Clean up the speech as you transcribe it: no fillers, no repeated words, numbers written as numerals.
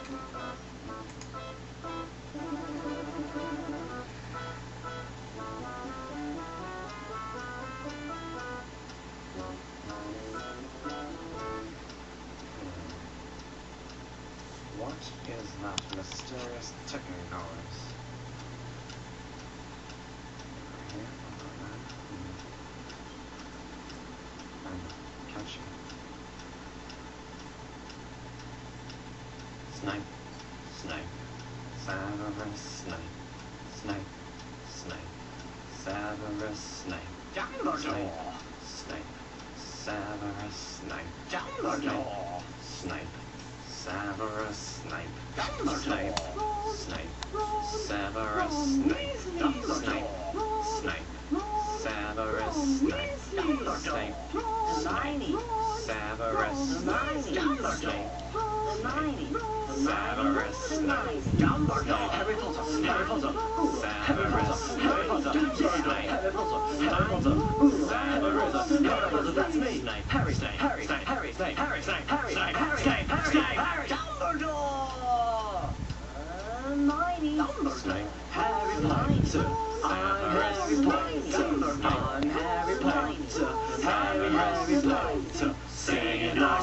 What is that mysterious ticking noise? Here, and catching. Snipe, snipe, Severus Snape, snipe, snipe, Severus Snape, Dumbledore, Snape, Severus Snape, Dumbledore, Snape, Severus Snape, Dumbledore, Snape, Severus Snape, Snape, Snape, Severus Snape, Snape, Hermione, Severus Snape, Dumbledore, Hermione, Severus Snape, Dumbledore, Harry Potter, Harry Potter, Severus Harry Potter, Harry Potter, that's me, Harry Snape, Harry Snape, Harry Snape, Harry Snape, Harry Snape, Harry Snape, Harry Snape, Harry Dumbledore, Hermione, Dumbledore, Harry Potter, I'm Harry Potter, I'm Harry Potter, Harry Potter, singing our